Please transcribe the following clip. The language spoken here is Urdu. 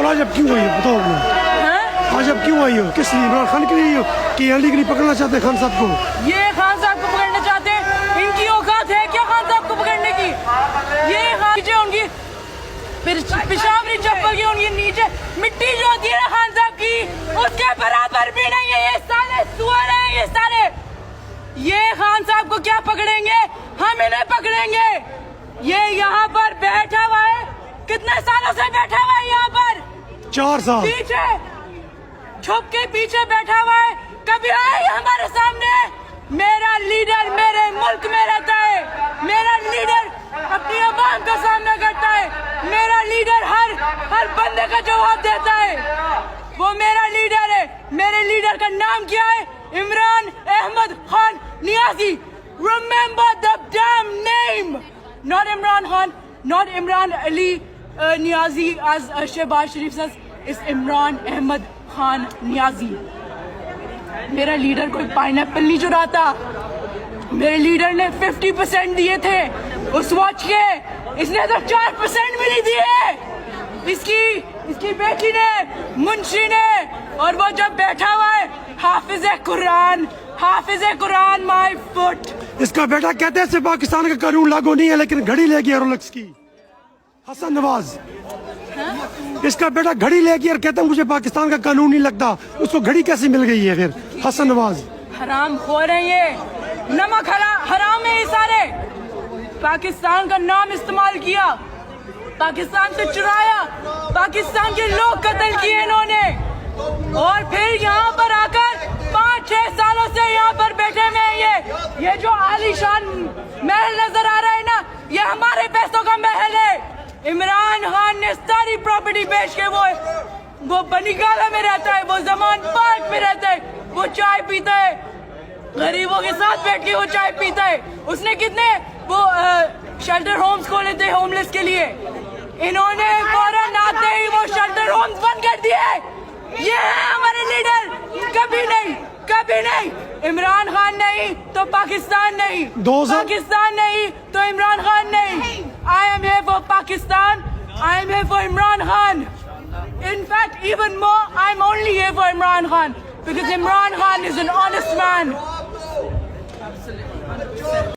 آج اب کیوں آئی ہو بتاؤ اپنا؟ آج اب کیوں آئی ہو؟ کس لیے؟ عمران خان کے لیے ہو کہ علی کے لیے پکڑنا چاہتے ہیں خان صاحب کو؟ یہ خان صاحب کو پکڑنا چاہتے ہیں، ان کی اوقات ہے کیا خان صاحب کو پکڑنے کی؟ یہ نیچے ان کی پشاوری چپل کی ان کی نیچے مٹی جو ہوتی ہے نا خان صاحب کی اس کے برابر بھی نہیں ہے، یہ سارے سور ہیں یہ سارے۔ یہ خان صاحب کو کیا پکڑیں گے؟ ہم انہیں پکڑیں گے۔ یہ یہاں پر بیٹھا ہوا ہے، کتنے سالوں سے بیٹھا ہوا ہے یہاں پر؟ 4 سال پیچھے چھپ کے پیچھے بیٹھا ہوا ہے، کبھی آئے ہمارے سامنے؟ میرا لیڈر میرے ملک میں رہتا ہے، میرا لیڈر اپنی عوام کا سامنا کرتا ہے، میرا لیڈر ہر بندے کا جواب دیتا ہے، وہ میرا لیڈر ہے۔ میرے لیڈر کا نام کیا ہے؟ عمران احمد خان نیازی۔ Remember the damn name. Not Imran Khan, not Imran Ali Niazi as Shehbaz Sharif says. It's Imran Ahmad Khan Niazi. میرا لیڈر کوئی پائنیپل نہیں چراتا، میرے لیڈر نے 50% دیے تھے اس واچ کے، اس نے تو 4% بھی نہیں دیے۔ اس کی بیٹی نے، منشی نے، اور وہ جب بیٹھا ہوا ہے حافظ قرآن مائی فٹ۔ اس کا بیٹا کہتے ہیں پاکستان کا قانون لاگو نہیں ہے لیکن گھڑی لے گیا رولکس کی، حسن نواز۔ اس کا بیٹا گھڑی لے گیا اور کہتا ہے مجھے پاکستان کا قانون نہیں لگتا، اس کو گھڑی کیسے مل گئی ہے پھر؟ حسن نواز حرام خور ہیں یہ، نمک حرام ہے یہ سارے۔ پاکستان کا نام استعمال کیا، پاکستان سے چرایا، پاکستان کے لوگ قتل کیے انہوں نے، اور پھر یہاں پر آ کر 5-6 سالوں سے یہاں پر بیٹھے ہوئے ہیں۔ یہ جو عالی شان محل نظر آ رہا ہے نا، یہ ہمارے پیسوں کا محل ہے۔ عمران خان نے ساری پراپرٹی بیچ کے وہ بنی گالا میں رہتا ہے، وہ زمان پارک میں رہتا ہے، وہ چائے پیتا ہے، غریبوں کے ساتھ بیٹھ کے وہ چائے پیتا ہے۔ اس نے کتنے وہ شیلٹر ہومز کھولے تھے ہوم لیس کے لیے، انہوں نے فوراً آتے ہی وہ شیلٹر ہومز بند کر دیے۔ یہ ہے ہمارے لیڈر، کبھی نہیں کبھی نہیں۔ عمران خان نہیں تو پاکستان نہیں، پاکستان نہیں تو عمران خان نہیں۔ I am here for Pakistan, I am here for Imran Khan. In fact, even more, I'm only here for Imran Khan because Imran Khan is an honest man.